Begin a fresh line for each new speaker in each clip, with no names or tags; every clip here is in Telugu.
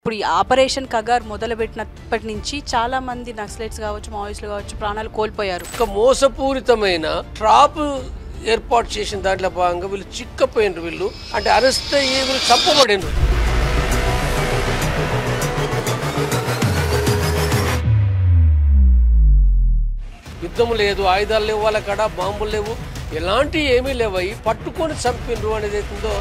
ఇప్పుడు ఈ ఆపరేషన్ కగార్ మొదలుపెట్టినప్పటి నుంచి చాలా మంది నక్సలైట్స్ కావచ్చు, మావోయిస్టులు కావచ్చు ప్రాణాలు కోల్పోయారు.
ఒక మోసపూరితమైన ట్రాప్ ఏర్పాటు చేసిన దాంట్లో భాగంగా వీళ్ళు చిక్కపోయినారు. వీళ్ళు అంటే అరెస్ట్ అయ్యి వీళ్ళు చంపబడినారు. యుద్ధం లేదు, ఆయుధాలు లేవు, వాళ్ళ కాడ బాంబులు లేవు, ఎలాంటి ఏమీ లేవయి పట్టుకొని చంపినరు అనేది ఉందో.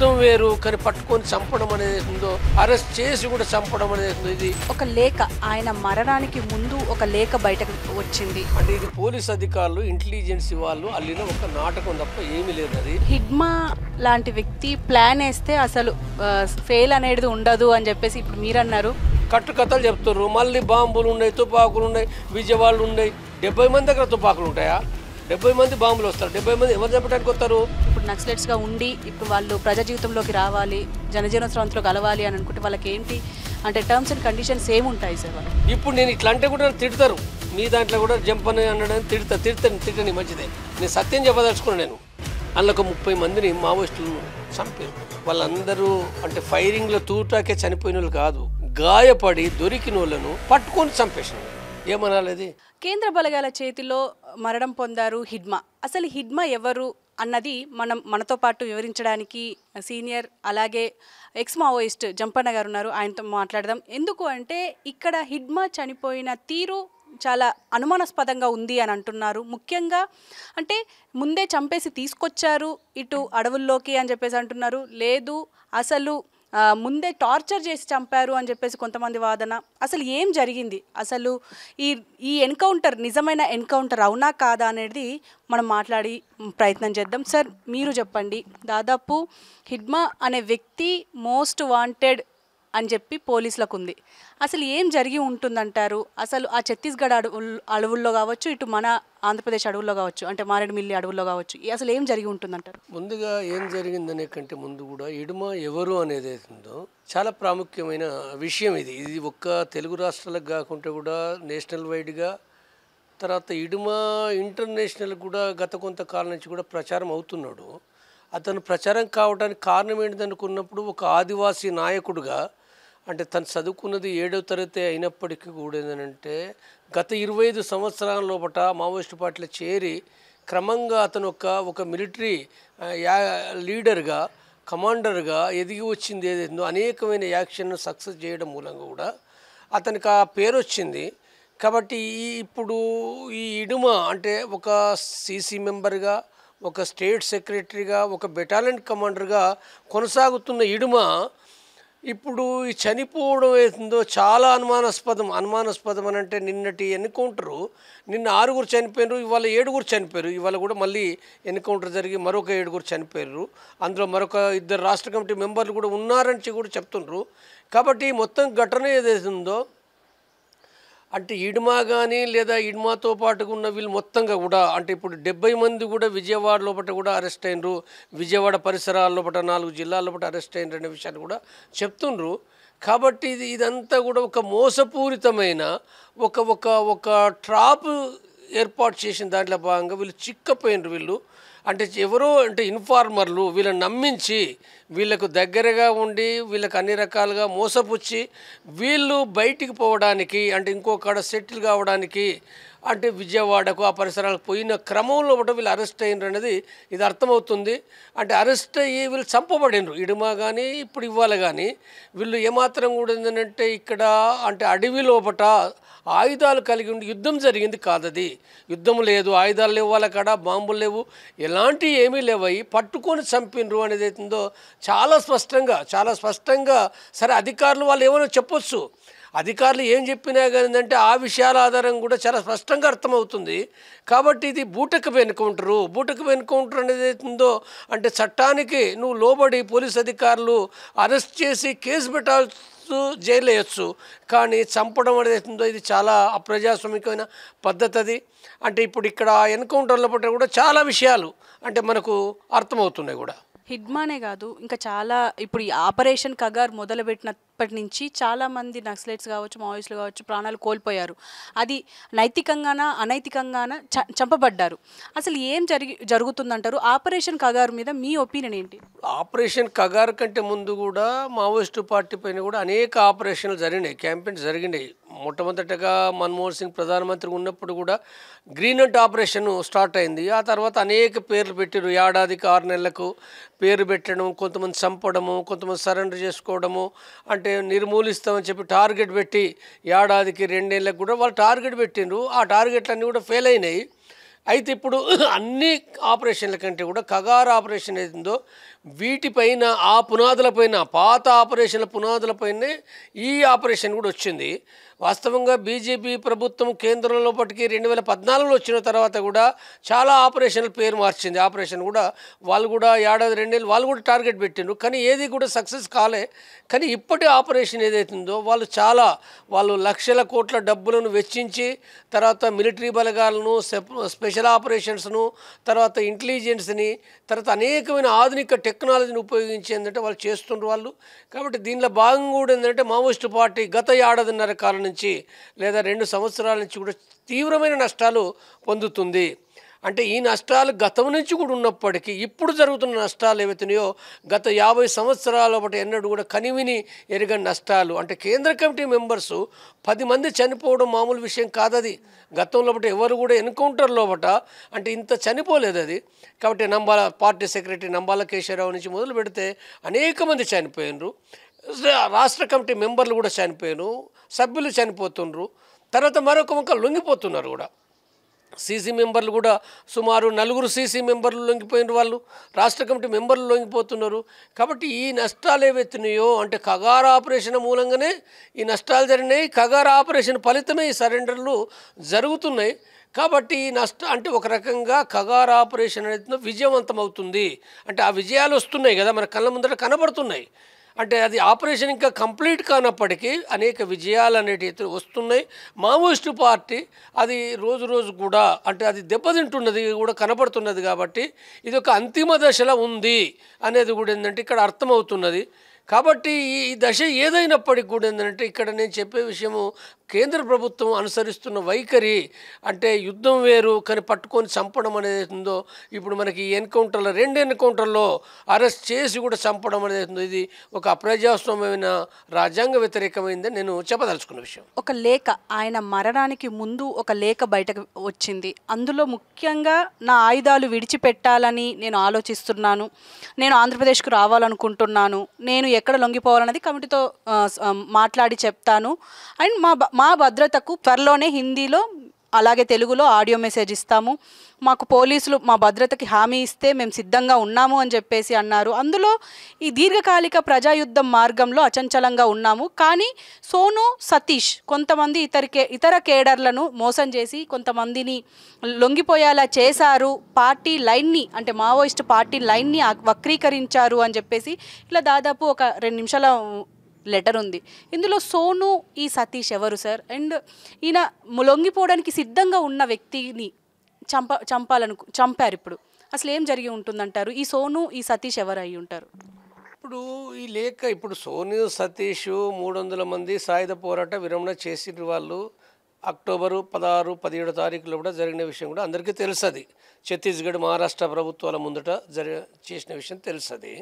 యుద్ధం వేరు, కానీ పట్టుకొని చంపడం అనేది ఉందో, అరెస్ట్ చేసి కూడా చంపడం అనేది ఉందో. ఇది
ఒక లేఖ, ఆయన మరణానికి ముందు ఒక లేఖ బయటకు వచ్చింది.
అంటే ఇది పోలీస్ అధికారులు, ఇంటెలిజెన్సీ వాళ్ళు అల్లిన ఒక నాటకం తప్ప ఏమీ లేదు. అది
హిడ్మా లాంటి వ్యక్తి ప్లాన్ వేస్తే అసలు ఫెయిల్ అనేది ఉండదు అని చెప్పేసి ఇప్పుడు మీరు అన్నారు.
కట్టుకథలు చెప్తారు. మళ్ళీ బాంబులు ఉన్నాయి, తుపాకులు ఉన్నాయి, విజయవాడలు ఉన్నాయి. 70 మంది దగ్గర తుపాకులు ఉంటాయా? 70 మంది బాంబులు వస్తారు. 70 మంది ఎవరు చంపడానికి వస్తారు?
ఇప్పుడు నక్సలైట్స్గా ఉండి ఇప్పుడు వాళ్ళు ప్రజా జీవితంలోకి రావాలి, జనజీవన స్రవంతిలో కలవాలి అని అనుకుంటే వాళ్ళకి ఏంటి అంటే టర్మ్స్ అండ్ కండిషన్స్ ఏముంటాయి సార్? వాళ్ళు
ఇప్పుడు నేను ఇట్లా అంటే కూడా తిడతారు. మీ దాంట్లో కూడా జంపని అనడానికి తిట్టని మంచిదే. నేను సత్యం చెప్పదలుచుకున్నాను. నేను అందులో ఒక 30 మందిని మావోయిస్టులు చంపారు. వాళ్ళందరూ అంటే ఫైరింగ్లో తూటాకే చనిపోయిన వాళ్ళు కాదు, గాయపడి దొరికిన వాళ్ళను పట్టుకొని చంపేసినారు. ఏమనాలి?
కేంద్ర బలగాల చేతిలో మరణం పొందారు హిడ్మా. అసలు హిడ్మా ఎవరు అన్నది మనతో పాటు వివరించడానికి సీనియర్ అలాగే ఎక్స్ మావోయిస్ట్ జంపన్న గారు ఉన్నారు. ఆయనతో మాట్లాడదాం. ఎందుకు అంటే ఇక్కడ హిడ్మా చనిపోయిన తీరు చాలా అనుమానాస్పదంగా ఉంది అని అంటున్నారు. ముఖ్యంగా అంటే ముందే చంపేసి తీసుకొచ్చారు ఇటు అడవుల్లోకి అని చెప్పేసి అంటున్నారు. లేదు అసలు ముందే టార్చర్ చేసి చంపారు అని చెప్పేసి కొంతమంది వాదన. అసలు ఏం జరిగింది, అసలు ఈ ఎన్కౌంటర్ నిజమైన ఎన్కౌంటర్ అవునా కాదా అనేది మనం మాట్లాడి ప్రయత్నం చేద్దాం. సార్ మీరు చెప్పండి, దాదాపు హిడ్మా అనే వ్యక్తి మోస్ట్ వాంటెడ్ అని చెప్పి పోలీసులకు ఉంది. అసలు ఏం జరిగి ఉంటుందంటారు? అసలు ఆ ఛత్తీస్గఢ్ అడవుల్లో కావచ్చు, ఇటు మన ఆంధ్రప్రదేశ్ అడవుల్లో కావచ్చు, అంటే మారేడుమిల్లి అడవుల్లో కావచ్చు, అసలు ఏం జరిగి ఉంటుందంటారు?
ముందుగా ఏం జరిగిందనే కంటే ముందు కూడా హిడ్మా ఎవరు అనేది ఉందో చాలా ప్రాముఖ్యమైన విషయం. ఇది ఒక్క తెలుగు రాష్ట్రాలకు కాకుండా కూడా నేషనల్ వైడ్గా, తర్వాత హిడ్మా ఇంటర్నేషనల్ కూడా గత కొంతకాలం నుంచి కూడా ప్రచారం అవుతున్నాడు. అతను ప్రచారం కావడానికి కారణం ఏంటనుకున్నప్పుడు ఒక ఆదివాసీ నాయకుడుగా, అంటే తను చదువుకున్నది 7వ తరగతి అయినప్పటికీ కూడా ఏంటంటే గత 25 సంవత్సరాల లోపల మావోయిస్టు పార్టీలో చేరి క్రమంగా అతను ఒక మిలిటరీ లీడర్గా, కమాండర్గా ఎదిగి వచ్చింది ఏదైందో అనేకమైన యాక్షన్ సక్సెస్ చేయడం మూలంగా కూడా అతనికి ఆ పేరు వచ్చింది. కాబట్టి ఇప్పుడు ఈ హిడ్మా అంటే ఒక సీసీ మెంబర్గా, ఒక స్టేట్ సెక్రటరీగా, ఒక బెటాలియన్ కమాండర్గా కొనసాగుతున్న హిడ్మా ఇప్పుడు ఈ చనిపోవడం ఏదో చాలా అనుమానాస్పదం అని అంటే నిన్నటి ఎన్కౌంటరు, నిన్న 6 చనిపోయారు, ఇవాళ 7 చనిపోయారు. ఇవాళ కూడా మళ్ళీ ఎన్కౌంటర్ జరిగి మరొక 7 చనిపోయారు. అందులో మరొక 2 రాష్ట్ర కమిటీ మెంబర్లు కూడా ఉన్నారని కూడా చెప్తున్నారు. కాబట్టి మొత్తం ఘటన ఏదైతే ఉందో అంటే హిడ్మా కానీ లేదా హిడ్మాతో పాటుగా ఉన్న వీళ్ళు మొత్తంగా కూడా అంటే ఇప్పుడు 70 మంది కూడా విజయవాడ లోపల కూడా అరెస్ట్ అయినరు, విజయవాడ పరిసరాల లోపల 4 జిల్లాల లోపల అరెస్ట్ అయినరు అనే విషయాన్ని కూడా చెప్తుండ్రు. కాబట్టి ఇదంతా కూడా ఒక మోసపూరితమైన ఒక ట్రాప్ ఏర్పాటు చేసిన దాంట్లో భాగంగా వీళ్ళు చిక్కపోయినరు. వీళ్ళు అంటే ఎవరో అంటే ఇన్ఫార్మర్లు వీళ్ళని నమ్మించి వీళ్ళకు దగ్గరగా ఉండి వీళ్ళకి అన్ని రకాలుగా మోసపుచ్చి వీళ్ళు బయటికి పోవడానికి అంటే ఇంకొకడ సెటిల్ కావడానికి అంటే విజయవాడకు ఆ పరిసరాలకు పోయిన క్రమంలో కూడా వీళ్ళు అరెస్ట్ అయినరు అనేది ఇది అర్థమవుతుంది. అంటే అరెస్ట్ అయ్యి వీళ్ళు చంపబడినరు. హిడ్మా కానీ ఇప్పుడు ఇవ్వాలి కానీ వీళ్ళు ఏమాత్రం కూడా ఏంటంటే ఇక్కడ అంటే అడవి లోపట ఆయుధాలు కలిగి ఉండి యుద్ధం జరిగింది కాదది. యుద్ధం లేదు, ఆయుధాలు లేవు, వాళ్ళ కాడ బాంబులు లేవు, ఎలాంటి ఏమీ లేవయి పట్టుకొని చంపినరు అనేది ఉందో చాలా స్పష్టంగా సరే అధికారులు వాళ్ళు ఏమైనా చెప్పొచ్చు, అధికారులు ఏం చెప్పినా కానీ అంటే ఆ విషయాల ఆధారం కూడా చాలా స్పష్టంగా అర్థమవుతుంది. కాబట్టి ఇది బూటకపు ఎన్కౌంటర్ అనేది ఉందో అంటే చట్టానికి నువ్వు లోబడి పోలీస్ అధికారులు అరెస్ట్ చేసి కేసు పెట్టాల్సి జైలు వేయచ్చు, కానీ చంపడం అనేది ఉందో ఇది చాలా అప్రజాస్వామికమైన పద్ధతి. అది అంటే ఇప్పుడు ఇక్కడ ఎన్కౌంటర్ల పట్ల కూడా చాలా విషయాలు అంటే మనకు అర్థమవుతున్నాయి కూడా.
హిడ్మానే కాదు, ఇంకా చాలా ఇప్పుడు ఈ ఆపరేషన్ కగార్ మొదలుపెట్టినప్పటి నుంచి చాలామంది నక్సలైట్స్ కావచ్చు, మావోయిస్టులు కావచ్చు ప్రాణాలు కోల్పోయారు. అది నైతికంగానా అనైతికంగానా చంపబడ్డారు. అసలు ఏం జరుగుతుందంటారు? ఆపరేషన్ కగార్ మీద మీ ఒపీనియన్ ఏంటి?
ఆపరేషన్ కగార్ కంటే ముందు కూడా మావోయిస్టు పార్టీ పైన కూడా అనేక ఆపరేషన్లు జరిగినాయి, క్యాంపెయిన్స్ జరిగినాయి. మొట్టమొదటగా మన్మోహన్ సింగ్ ప్రధానమంత్రి ఉన్నప్పుడు కూడా గ్రీన్ అంట్ ఆపరేషన్ స్టార్ట్ అయింది. ఆ తర్వాత అనేక పేర్లు పెట్టారు. ఏడాదికి 6 నెలలకు పేరు పెట్టడం, కొంతమంది చంపడము, కొంతమంది సరెండర్ చేసుకోవడము, అంటే నిర్మూలిస్తామని చెప్పి టార్గెట్ పెట్టి ఏడాదికి 2 నెలలకు కూడా వాళ్ళు టార్గెట్ పెట్టిండ్రు. ఆ టార్గెట్లన్నీ కూడా ఫెయిల్ అయినాయి. అయితే ఇప్పుడు అన్ని ఆపరేషన్ల కంటే కూడా కగార్ ఆపరేషన్ ఏదో వీటిపైన ఆ పునాదులపైన పాత ఆపరేషన్ల పునాదులపైనే ఈ ఆపరేషన్ కూడా వచ్చింది. వాస్తవంగా బీజేపీ ప్రభుత్వం కేంద్రంలోపటికి 2014లో వచ్చిన తర్వాత కూడా చాలా ఆపరేషన్ల పేరు మార్చింది. ఆపరేషన్ కూడా వాళ్ళు కూడా ఏడాది 2 నెలలు వాళ్ళు కూడా టార్గెట్ పెట్టిండ్రు, కానీ ఏది కూడా సక్సెస్ కాలే. కానీ ఇప్పటి ఆపరేషన్ ఏదైతుందో వాళ్ళు లక్షల కోట్ల డబ్బులను వెచ్చించి తర్వాత మిలిటరీ బలగాలను, స్పెషల్ ఆపరేషన్స్ను, తర్వాత ఇంటెలిజెన్స్ని, తర్వాత అనేకమైన ఆధునిక టెక్నాలజీని ఉపయోగించి ఏంటంటే వాళ్ళు చేస్తుండ్రు వాళ్ళు. కాబట్టి దీనిలో భాగంగా కూడా ఏంటంటే మావోయిస్టు పార్టీ గత ఏడాదిన్నర కాలం నుంచి లేదా 2 సంవత్సరాల నుంచి కూడా తీవ్రమైన నష్టాలు పొందుతుంది. అంటే ఈ నష్టాలు గతం నుంచి కూడా ఉన్నప్పటికీ ఇప్పుడు జరుగుతున్న నష్టాలు ఏవైతున్నాయో గత 50 సంవత్సరాల బట్టి ఎన్నడూ కూడా కనివిని ఎరగని నష్టాలు. అంటే కేంద్ర కమిటీ మెంబర్సు 10 మంది చనిపోవడం మామూలు విషయం కాదది. గతంలో బట్టి ఎవరు కూడా ఎన్కౌంటర్లో బట అంటే ఇంత చనిపోలేదు అది. కాబట్టి పార్టీ సెక్రటరీ నంబాల కేశవరావు నుంచి మొదలు పెడితే అనేక మంది చనిపోయినరు. రాష్ట్ర కమిటీ మెంబర్లు కూడా చనిపోయారు, సభ్యులు చనిపోతుండ్రు. తర్వాత మరొక వంక లొంగిపోతున్నారు కూడా. సీసీ మెంబర్లు కూడా సుమారు 4 సీసీ మెంబర్లు లొంగిపోయిన వాళ్ళు, రాష్ట్ర కమిటీ మెంబర్లు లొంగిపోతున్నారు. కాబట్టి ఈ నష్టాలు ఏవైతున్నాయో అంటే కగార్ ఆపరేషన్ మూలంగానే ఈ నష్టాలు జరిగినాయి. కగార్ ఆపరేషన్ ఫలితమే ఈ సరెండర్లు జరుగుతున్నాయి. కాబట్టి ఈ అంటే ఒక రకంగా కగార్ ఆపరేషన్ అనేది విజయవంతం అవుతుంది. అంటే ఆ విజయాలు వస్తున్నాయి కదా, మన కళ్ళ ముందర కనబడుతున్నాయి. అంటే అది ఆపరేషన్ ఇంకా కంప్లీట్ కానప్పటికీ అనేక విజయాలు అనేటివి వస్తున్నాయి. మావోయిస్టు పార్టీ అది రోజు కూడా అంటే అది దెబ్బతింటున్నది కూడా కనపడుతున్నది. కాబట్టి ఇది ఒక అంతిమ దశలో ఉంది అనేది కూడా ఏంటంటే ఇక్కడ అర్థమవుతున్నది. కాబట్టి ఈ దశ ఏదైనప్పటికీ కూడా ఏంటంటే ఇక్కడ నేను చెప్పే విషయము కేంద్ర ప్రభుత్వం అనుసరిస్తున్న వైఖరి అంటే యుద్ధం వేరు కానీ పట్టుకొని చంపడం అనేది ఉందో ఇప్పుడు మనకి ఎన్కౌంటర్లో 2 ఎన్కౌంటర్లో అరెస్ట్ చేసి కూడా చంపడం అనేది ఉందో ఇది ఒక అప్రజాస్వామ్యమైన రాజ్యాంగ వ్యతిరేకమైందని నేను చెప్పదలుచుకున్న విషయం.
ఒక లేఖ ఆయన మరణానికి ముందు ఒక లేఖ బయటకు వచ్చింది. అందులో ముఖ్యంగా నా ఆయుధాలు విడిచిపెట్టాలని నేను ఆలోచిస్తున్నాను, నేను ఆంధ్రప్రదేశ్కు రావాలనుకుంటున్నాను, నేను ఎక్కడ లొంగిపోవాలన్నది కమిటీతో మాట్లాడి చెప్తాను అండ్ మా భద్రతకు త్వరలోనే హిందీలో అలాగే తెలుగులో ఆడియో మెసేజ్ ఇస్తాము, మాకు పోలీసులు మా భద్రతకి హామీ ఇస్తే మేము సిద్ధంగా ఉన్నాము అని చెప్పేసి అన్నారు. అందులో ఈ దీర్ఘకాలిక ప్రజాయుద్ధం మార్గంలో అచంచలంగా ఉన్నాము, కానీ సోను సతీష్ కొంతమంది ఇతర కేడర్లను మోసం చేసి కొంతమందిని లొంగిపోయేలా చేశారు, పార్టీ లైన్ని అంటే మావోయిస్ట్ పార్టీ లైన్ని వక్రీకరించారు అని చెప్పేసి ఇలా దాదాపు ఒక 2 నిమిషాల లెటర్ ఉంది. ఇందులో సోను ఈ సతీష్ ఎవరు సార్? అండ్ ఈయన లొంగిపోవడానికి సిద్ధంగా ఉన్న వ్యక్తిని చంపారు. ఇప్పుడు అసలు ఏం జరిగి ఉంటుందంటారు? ఈ సోను ఈ సతీష్ ఎవరు అయి ఉంటారు?
ఇప్పుడు ఈ లేఖ ఇప్పుడు సోను సతీష్ 300 మంది సాయుధ పోరాట విరమణ చేసిన వాళ్ళు అక్టోబరు 16, 17 తారీఖులో కూడా జరిగిన విషయం కూడా అందరికీ తెలుసది. ఛత్తీస్గఢ్, మహారాష్ట్ర ప్రభుత్వాల ముందట చేసిన విషయం తెలుసది.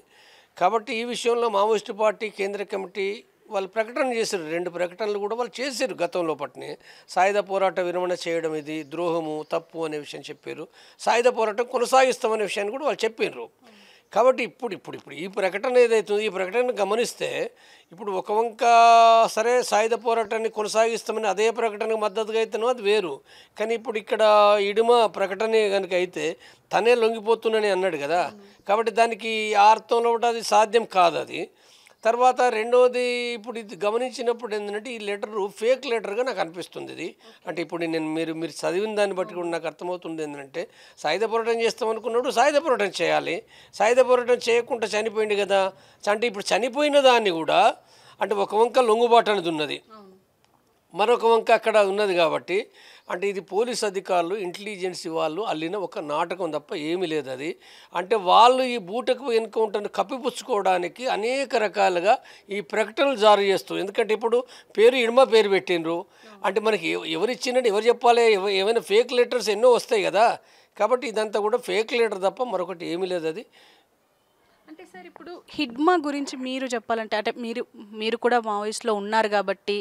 కాబట్టి ఈ విషయంలో మావోయిస్టు పార్టీ కేంద్ర కమిటీ వాళ్ళు ప్రకటన చేశారు. 2 ప్రకటనలు కూడా వాళ్ళు చేశారు గతంలో పట్టినే. సాయుధ పోరాట విరమణ చేయడం ఇది ద్రోహము, తప్పు అనే విషయం చెప్పారు. సాయుధ పోరాటం కొనసాగిస్తామనే విషయాన్ని కూడా వాళ్ళు చెప్పారు. కాబట్టి ఇప్పుడు ఈ ప్రకటన ఏదైతుందో ఈ ప్రకటన గమనిస్తే ఇప్పుడు ఒక వంక సరే సాయుధ పోరాటాన్ని కొనసాగిస్తామని అదే ప్రకటనకు మద్దతుగా అయితేనో అది వేరు. కానీ ఇప్పుడు ఇక్కడ ఇడుమ ప్రకటన కనుక అయితే తనే లొంగిపోతుందని అన్నాడు కదా. కాబట్టి దానికి ఆ అర్థంలో కూడా అది సాధ్యం కాదు అది. తర్వాత రెండోది ఇప్పుడు ఇది గమనించినప్పుడు ఏంటంటే ఈ లెటరు ఫేక్ లెటర్గా నాకు అనిపిస్తుంది ఇది. అంటే ఇప్పుడు మీరు చదివిన దాన్ని బట్టి కూడా నాకు అర్థమవుతుంది ఏంటంటే సాయుధ పోరాటం చేస్తామనుకున్నాడు, సాయుధ పోరాటం చేయాలి, సాయుధ పోరాటం చేయకుండా చనిపోయింది కదా. అంటే ఇప్పుడు చనిపోయిన దాన్ని కూడా అంటే ఒక వంక లొంగుబాటు అనేది ఉన్నది. మరొక వంక అక్కడ ఉన్నది కాబట్టి అంటే ఇది పోలీస్ అధికారులు ఇంటెలిజెన్సీ వాళ్ళు అల్లిన ఒక నాటకం తప్ప ఏమీ లేదు అది. అంటే వాళ్ళు ఈ బూటకు ఎన్కౌంటర్ని కప్పిపుచ్చుకోవడానికి అనేక రకాలుగా ఈ ప్రకటనలు జారీ చేస్తూ, ఎందుకంటే ఇప్పుడు పేరు ఇడుమ పేరు పెట్టిండ్రు అంటే మనకి ఎవరు ఇచ్చిందంటే ఎవరు చెప్పాలి, ఏమైనా ఫేక్ లెటర్స్ ఎన్నో వస్తాయి కదా. కాబట్టి ఇదంతా కూడా ఫేక్ లెటర్ తప్ప మరొకటి ఏమీ లేదు అది.
అంటే సార్ ఇప్పుడు హిడ్మా గురించి మీరు చెప్పాలంటే అంటే మీరు కూడా మావోయిస్ట్లో ఉన్నారు కాబట్టి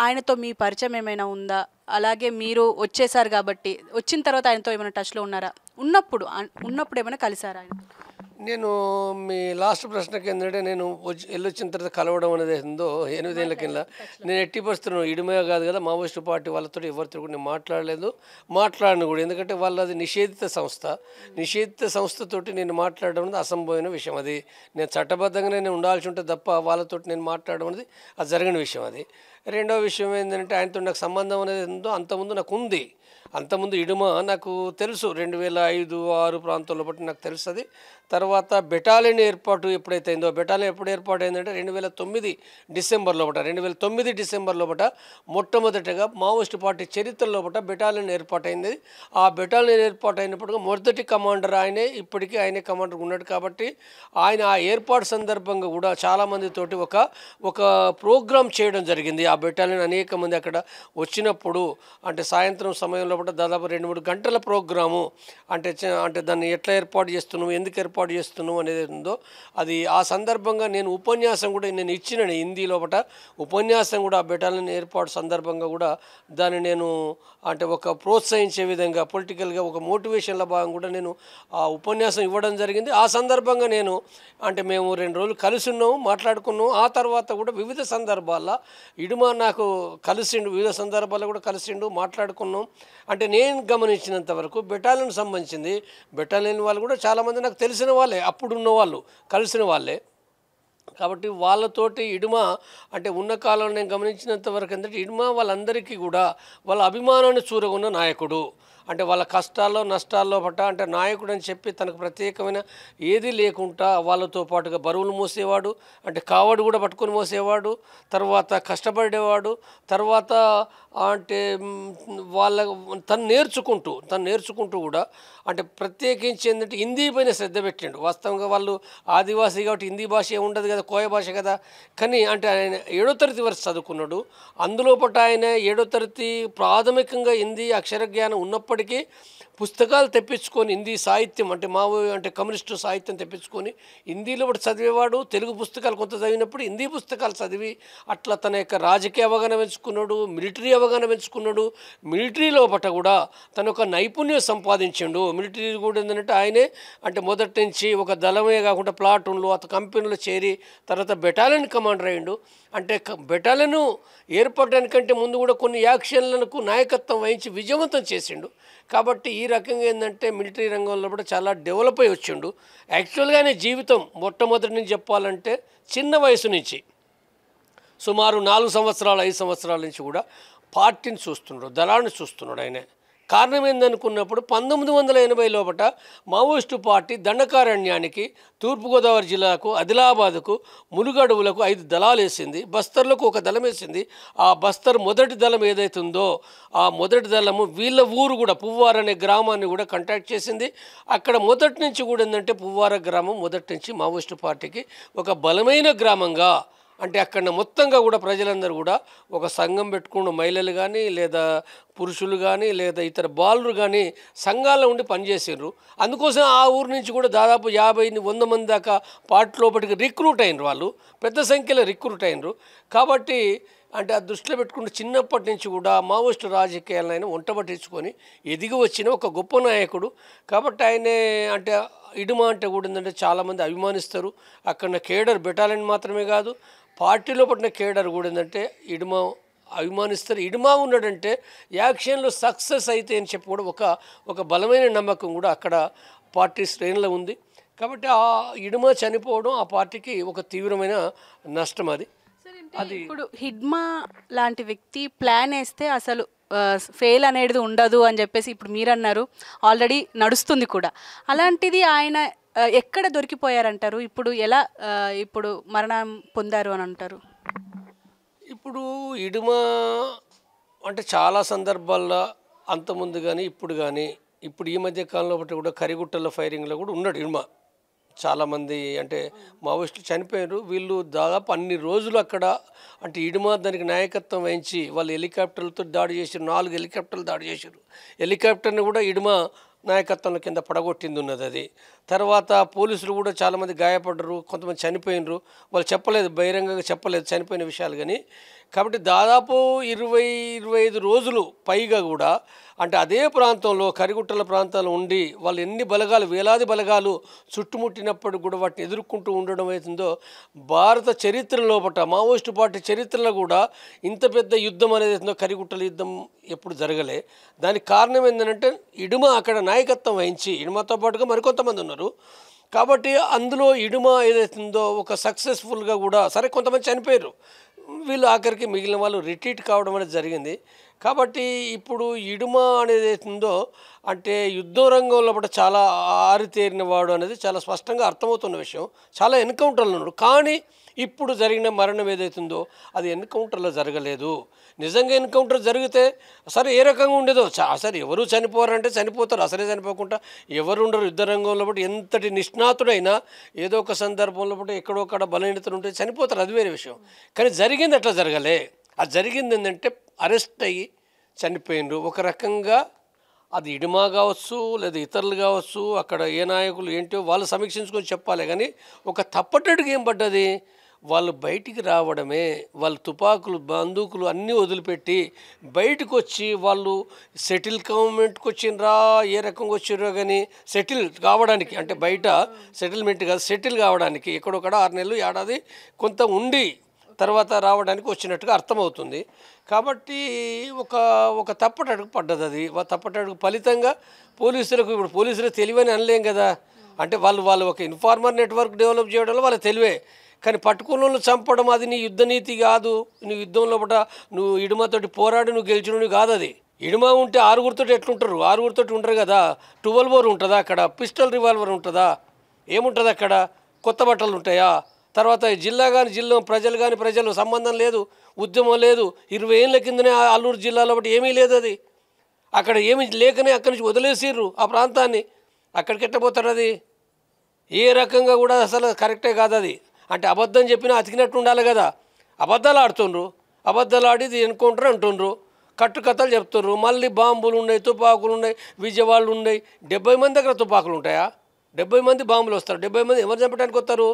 ఆయనతో మీ పరిచయం ఏమైనా ఉందా? అలాగే మీరు వచ్చేసారు కాబట్టి వచ్చిన తర్వాత ఆయనతో ఏమైనా టచ్లో ఉన్నారా? ఉన్నప్పుడు ఏమైనా కలిసారా ఆయన?
నేను మీ లాస్ట్ ప్రశ్నకి ఏంటంటే నేను వెళ్ళొచ్చిన తర్వాత కలవడం అనేది ఉందో 8 ఏళ్ళ కింద నేను ఎట్టి పరిస్థితుల్లో ఇడుమే కాదు కదా మావోయిస్ట్ పార్టీ వాళ్ళతో ఎవరితో కూడా నేను మాట్లాడను కూడా. ఎందుకంటే వాళ్ళది నిషేధిత సంస్థతోటి నేను మాట్లాడడం అనేది అసంభవమైన విషయం. అది నేను చట్టబద్ధంగానే నేను ఉండాల్సి ఉంటుంది తప్ప వాళ్ళతో నేను మాట్లాడడం అనేది అది జరగని విషయం. అది రెండవ విషయం ఏంటంటే ఆయనతో నాకు సంబంధం అనేది ఉందో అంతకుముందు నాకు ఉంది. అంతకుముందు ఇడుమ నాకు తెలుసు 2005-6 ప్రాంతంలో బట్టి నాకు తెలుస్తుంది. తర్వాత బెటాలియన్ ఏర్పాటు ఎప్పుడైతే అయిందో, బెటాలియన్ ఎప్పుడు ఏర్పాటు అయిందంటే 2009 డిసెంబర్లో మొట్టమొదటిగా మావోయిస్ట్ పార్టీ చరిత్రలో బెటాలియన్ ఏర్పాటైంది. ఆ బెటాలియన్ ఏర్పాటు అయినప్పుడు మొదటి కమాండర్ ఆయనే, ఇప్పటికీ ఆయనే కమాండర్ ఉన్నాడు. కాబట్టి ఆయన ఆ ఏర్పాటు సందర్భంగా కూడా చాలామందితోటి ఒక ప్రోగ్రాం చేయడం జరిగింది. ఆ బెటాలియన్ అనేక మంది అక్కడ వచ్చినప్పుడు అంటే సాయంత్రం సమయంలో దాదాపు 2-3 గంటల ప్రోగ్రాము అంటే దాన్ని ఎట్లా ఏర్పాటు చేస్తున్నావు, ఎందుకు ఏర్పాటు చేస్తున్నావు అనేది ఉందో అది ఆ సందర్భంగా నేను ఉపన్యాసం కూడా నేను ఇచ్చిన హిందీ లోపల ఉపన్యాసం కూడా ఆ బెటాలియన్ ఏర్పాటు సందర్భంగా కూడా దాన్ని నేను అంటే ఒక ప్రోత్సహించే విధంగా పొలిటికల్గా ఒక మోటివేషన్ల భాగం కూడా నేను ఆ ఉపన్యాసం ఇవ్వడం జరిగింది. ఆ సందర్భంగా నేను అంటే మేము 2 రోజులు కలిసి ఉన్నాము, మాట్లాడుకున్నాము. ఆ తర్వాత కూడా వివిధ సందర్భాల్లో ఇడుమ నాకు కలిసిండు, వివిధ సందర్భాల్లో కూడా కలిసిండు, మాట్లాడుకున్నాం. అంటే నేను గమనించినంత వరకు బెటాలియన్ సంబంధించింది బెటాలియన్ వాళ్ళు కూడా చాలామంది నాకు తెలిసిన వాళ్ళే, అప్పుడున్న వాళ్ళు కలిసిన వాళ్ళే. కాబట్టి వాళ్ళతోటి ఇడుమ అంటే ఉన్న కాలంలో నేను గమనించినంత వరకు ఏంటంటే ఇడుమ వాళ్ళందరికీ కూడా వాళ్ళ అభిమానాన్ని చూరగొన్న నాయకుడు. అంటే వాళ్ళ కష్టాల్లో నష్టాల్లో అంటే నాయకుడు అని చెప్పి తనకు ప్రత్యేకమైన ఏది లేకుండా వాళ్ళతో పాటుగా బరువులు మోసేవాడు, అంటే కావడు కూడా పట్టుకొని మోసేవాడు, తర్వాత కష్టపడేవాడు, తర్వాత అంటే తను నేర్చుకుంటూ కూడా అంటే ప్రత్యేకించి ఏంటంటే హిందీ పైన శ్రద్ధ పెట్టిండు. వాస్తవంగా వాళ్ళు ఆదివాసీ కాబట్టి హిందీ భాష ఉండదు కదా, కోయ భాష కదా. కానీ అంటే ఆయన 7వ తరగతి వరకు చదువుకున్నాడు. అందులో ఆయన 7వ తరగతి ప్రాథమికంగా హిందీ అక్షర జ్ఞానం ఉన్నప్పటికీ పుస్తకాలు తెప్పించుకొని హిందీ సాహిత్యం అంటే కమ్యూనిస్టు సాహిత్యం తెప్పించుకొని హిందీలో చదివేవాడు. తెలుగు పుస్తకాలు కొంత చదివినప్పుడు హిందీ పుస్తకాలు చదివి అట్లా తన యొక్క రాజకీయ అవగాహన పెంచుకున్నాడు, మిలిటరీ అవగాహన పెంచుకున్నాడు. మిలిటరీ లోపల కూడా తన ఒక నైపుణ్యం సంపాదించాడు. మిలిటరీ కూడా ఏంటంటే ఆయనే అంటే మొదటి నుంచి ఒక దళమే కాకుండా ప్లాటూన్లో కంపెనీలో చేరి తర్వాత బెటాలియన్ కమాండర్ అయ్యిండు. అంటే బెటాలియన్ ఏర్పడడానికంటే ముందు కూడా కొన్ని యాక్షన్లకు నాయకత్వం వహించి విజయవంతం చేసిండు. కాబట్టి ఈ రకంగా ఏంటంటే మిలిటరీ రంగంలో కూడా చాలా డెవలప్ అయ్యి వచ్చిండు. యాక్చువల్గానే జీవితం మొట్టమొదటి నుంచి చెప్పాలంటే చిన్న వయసు నుంచి సుమారు 4 సంవత్సరాలు 5 సంవత్సరాల నుంచి కూడా పార్టీని చూస్తున్నాడు, దళాన్ని చూస్తున్నాడు. ఆయన కారణం ఏందనుకున్నప్పుడు 1980 లోపల మావోయిస్టు పార్టీ దండకారణ్యానికి, తూర్పుగోదావరి జిల్లాకు, ఆదిలాబాద్కు, ములుగడువులకు 5 దళాలు వేసింది, బస్తర్లకు 1 దళం వేసింది. ఆ బస్తర్ మొదటి దళం ఏదైతే ఉందో ఆ మొదటి దళము వీళ్ళ ఊరు కూడా పువ్వార అనే గ్రామాన్ని కూడా కాంటాక్ట్ చేసింది. అక్కడ మొదటి నుంచి కూడా ఏంటంటే పువ్వార గ్రామం మొదటి నుంచి మావోయిస్టు పార్టీకి ఒక బలమైన గ్రామంగా అంటే అక్కడ మొత్తంగా కూడా ప్రజలందరూ కూడా ఒక సంఘం పెట్టుకున్న మహిళలు కానీ లేదా పురుషులు కానీ లేదా ఇతర బాలురు కానీ సంఘాల్లో ఉండి పనిచేసారు. అందుకోసం ఆ ఊరు నుంచి కూడా దాదాపు 50-100 మంది దాకా పార్టీ లోపలికి రిక్రూట్ అయినరు. వాళ్ళు పెద్ద సంఖ్యలో రిక్రూట్ అయినరు. కాబట్టి అంటే ఆ దృష్టిలో పెట్టుకుంటే చిన్నప్పటి నుంచి కూడా మావోయిస్టు రాజకీయాలను ఆయన వంటబట్టించుకొని ఎదిగి వచ్చిన ఒక గొప్ప నాయకుడు. కాబట్టి ఆయనే అంటే ఇడుమ అంటే కూడా ఏంటంటే చాలామంది అభిమానిస్తారు. అక్కడ కేడర్ బెటాలియన్ మాత్రమే కాదు, పార్టీలో పడిన కేడర్ కూడా ఏంటంటే ఇడుమ అభిమానిస్తారు. ఇడుమ ఉన్నాడంటే యాక్షన్లో సక్సెస్ అయితే అని చెప్పి కూడా ఒక బలమైన నమ్మకం కూడా అక్కడ పార్టీ శ్రేణిలో ఉంది. కాబట్టి ఆ ఇడుమ చనిపోవడం ఆ పార్టీకి ఒక తీవ్రమైన నష్టం. అది
ఇప్పుడు హిడ్మా లాంటి వ్యక్తి ప్లాన్ వేస్తే అసలు ఫెయిల్ అనేది ఉండదు అని చెప్పేసి ఇప్పుడు మీరు అన్నారు, ఆల్రెడీ నడుస్తుంది కూడా. అలాంటిది ఆయన ఎక్కడ దొరికిపోయారంటారు? ఇప్పుడు ఎలా ఇప్పుడు మరణం పొందారు అని అంటారు?
ఇప్పుడు ఇడుమ అంటే చాలా సందర్భాల్లో అంతకుముందు కానీ ఇప్పుడు కానీ ఇప్పుడు ఈ మధ్య కాలంలో బట్టి కూడా కరిగుట్టల ఫైరింగ్లో కూడా ఉన్నాడు ఇడుమ. చాలామంది అంటే మావోయిస్టులు చనిపోయారు. వీళ్ళు దాదాపు అన్ని రోజులు అక్కడ అంటే ఇడుమ దానికి నాయకత్వం వహించి వాళ్ళు హెలికాప్టర్లతో దాడి చేశారు. 4 హెలికాప్టర్లు దాడి చేశారు. హెలికాప్టర్ని కూడా ఇడుమ నాయకత్వంలో కింద పడగొట్టింది ఉన్నది అది. తర్వాత పోలీసులు కూడా చాలామంది గాయపడ్డరు, కొంతమంది చనిపోయినరు. వాళ్ళు చెప్పలేదు, బహిరంగంగా చెప్పలేదు చనిపోయిన విషయాలు కానీ. కాబట్టి దాదాపు 20-25 రోజులు పైగా కూడా అంటే అదే ప్రాంతంలో కరిగుట్టల ప్రాంతాలు ఉండి వాళ్ళు ఎన్ని బలగాలు వేలాది బలగాలు చుట్టుముట్టినప్పుడు కూడా వాటిని ఎదుర్కొంటూ ఉండడం అవుతుందో భారత చరిత్ర లోపల మావోయిస్టు పార్టీ చరిత్రలో కూడా ఇంత పెద్ద యుద్ధం అనేది అవుతుందో కరిగుట్టల యుద్ధం ఎప్పుడు జరగలే. దానికి కారణం ఏంటంటే ఇడుమ అక్కడ నాయకత్వం వహించి ఇడుమతో పాటుగా మరికొంతమంది ఉన్నారు. కాబట్టి అందులో ఇడుమ ఏదైతుందో ఒక సక్సెస్ఫుల్గా కూడా సరే కొంతమంది చనిపోయారు, వీళ్ళు ఆఖరికి మిగిలిన వాళ్ళు రిట్రీట్ కావడం అనేది జరిగింది. కాబట్టి ఇప్పుడు ఇడుమ అనేది అవుతుందో అంటే యుద్ధ రంగంలో కూడా చాలా ఆరితేరిన వాడు అనేది చాలా స్పష్టంగా అర్థమవుతున్న విషయం. చాలా ఎన్కౌంటర్లు ఉన్నాడు, కానీ ఇప్పుడు జరిగిన మరణం ఏదైతుందో అది ఎన్కౌంటర్లో జరగలేదు. నిజంగా ఎన్కౌంటర్ జరిగితే సరే ఏ రకంగా ఉండేదో సరే ఎవరు చనిపోరంటే చనిపోతారు, అసలే చనిపోకుండా ఎవరు ఉండరు. యుద్ధ రంగంలో బట్టి ఎంతటి నిష్ణాతుడైనా ఏదో ఒక సందర్భంలో బట్టి ఎక్కడొక్కడ బలహీనతలు ఉంటే చనిపోతారు, అది వేరే విషయం. కానీ జరిగింది అట్లా జరగలే. అది జరిగింది ఏంటంటే అరెస్ట్ అయ్యి చనిపోయినరు. ఒక రకంగా అది ఇడుమా కావచ్చు లేదా ఇతరులు కావచ్చు, అక్కడ ఏ నాయకులు ఏంటో వాళ్ళు సమీక్షించుకొని చెప్పాలి. కానీ ఒక తప్పటడుగు ఏం పడ్డది, వాళ్ళు బయటికి రావడమే. వాళ్ళు తుపాకులు బందూకులు అన్నీ వదిలిపెట్టి బయటకు వచ్చి వాళ్ళు సెటిల్ గవర్నమెంట్కి వచ్చినరా ఏ రకంగా వచ్చిర్రో కానీ సెటిల్ కావడానికి అంటే బయట సెటిల్మెంట్ కాదు సెటిల్ కావడానికి ఎక్కడొక్కడ 6 నెలలు ఏడాది కొంత ఉండి తర్వాత రావడానికి వచ్చినట్టుగా అర్థమవుతుంది. కాబట్టి ఒక తప్పటడుగు పడ్డది. అది తప్పటడుగు ఫలితంగా పోలీసులకు ఇప్పుడు పోలీసులకు తెలివని అనలేం కదా. అంటే వాళ్ళు ఒక ఇన్ఫార్మర్ నెట్వర్క్ డెవలప్ చేయడంలో వాళ్ళ తెలివే. కానీ పట్టుకున్న చంపడం అది నీ యుద్ధ నీతి కాదు. నువ్వు యుద్ధంలో పట నువ్వు ఇడుమతోటి పోరాడి నువ్వు గెలిచిన కాదు. అది ఇడుమ ఉంటే 6గురితో ఎట్లుంటారు, 6గురితో ఉండరు కదా. 12 బోర్ ఉంటుందా అక్కడ, పిస్టల్ రివాల్వర్ ఉంటుందా, ఏముంటుంది అక్కడ, కొత్త బట్టలు ఉంటాయా? తర్వాత జిల్లా కానీ జిల్లా ప్రజలు కానీ ప్రజలు సంబంధం లేదు, ఉద్యమం లేదు. 20 ఏళ్ళ కిందనే అల్లూరు జిల్లాలో బట్టి ఏమీ లేదు. అది అక్కడ ఏమి లేకనే అక్కడి నుంచి వదిలేసిర్రు ఆ ప్రాంతాన్ని. అక్కడికి ఎట్టబోతారు, అది ఏ రకంగా కూడా అసలు కరెక్టే కాదు. అది అంటే అబద్ధం చెప్పినా అతికినట్టు ఉండాలి కదా. అబద్ధాలు ఆడుతుండ్రు, అబద్ధాలు ఆడి ఇది ఎన్కౌంటర్ అంటుండ్రు, కట్టుకథలు చెప్తుండ్రు. మళ్ళీ బాంబులు ఉన్నాయి, తుపాకులు ఉన్నాయి, విజయవాళ్ళు ఉన్నాయి. 70 మంది దగ్గర తుపాకులు ఉంటాయా? 70 మంది బాంబులు వస్తారు. 70 మంది ఎవరు చంపడానికి వస్తారు?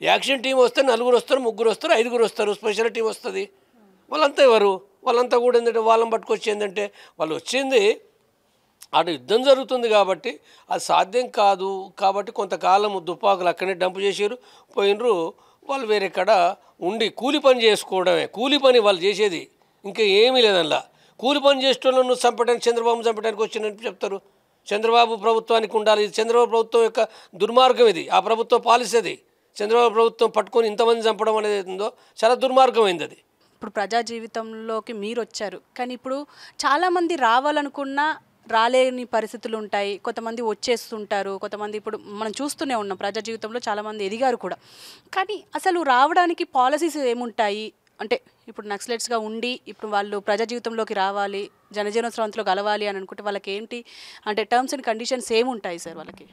యాక్షన్ టీం వస్తే 4 వస్తారు, 3 వస్తారు, 5 వస్తారు, స్పెషల్ టీం వస్తుంది. వాళ్ళంతా ఎవరు? వాళ్ళంతా కూడా ఏంటంటే వాళ్ళని పట్టుకొచ్చి ఏంటంటే వాళ్ళు వచ్చింది అటు యుద్ధం జరుగుతుంది కాబట్టి అది సాధ్యం కాదు. కాబట్టి కొంతకాలం తుపాకులు అక్కడనే డంప్ చేసారు, పోయినరు. వాళ్ళు వేరే కాడ ఉండి కూలి పని చేసుకోవడమే, కూలి పని వాళ్ళు చేసేది, ఇంకా ఏమీ లేదల్లా. కూలి పని చేసేటోళ్ళను నువ్వు చంపడానికి చంద్రబాబు చంపడానికి వచ్చినట్టు చెప్తారు. చంద్రబాబు ప్రభుత్వానికి ఉండాలి, ఇది చంద్రబాబు ప్రభుత్వం యొక్క దుర్మార్గం, ఇది ఆ ప్రభుత్వం పాలసీ. అది చంద్రబాబు ప్రభుత్వం పట్టుకొని ఇంతమంది చంపడం అనేది ఉందో చాలా దుర్మార్గమైంది. అది
ఇప్పుడు ప్రజా జీవితంలోకి మీరు వచ్చారు, కానీ ఇప్పుడు చాలామంది రావాలనుకున్నా రాలేని పరిస్థితులు ఉంటాయి. కొంతమంది వచ్చేస్తుంటారు, కొంతమంది ఇప్పుడు మనం చూస్తూనే ఉన్నాం ప్రజా జీవితంలో చాలామంది ఎదిగారు కూడా. కానీ అసలు రావడానికి పాలసీస్ ఏముంటాయి అంటే ఇప్పుడు నక్సలైట్స్గా ఉండి ఇప్పుడు వాళ్ళు ప్రజా జీవితంలోకి రావాలి, జనజీవన స్రవంతిలో కలవాలి అని అనుకుంటే వాళ్ళకి ఏంటి అంటే టర్మ్స్ అండ్ కండిషన్స్ ఏముంటాయి సార్ వాళ్ళకి?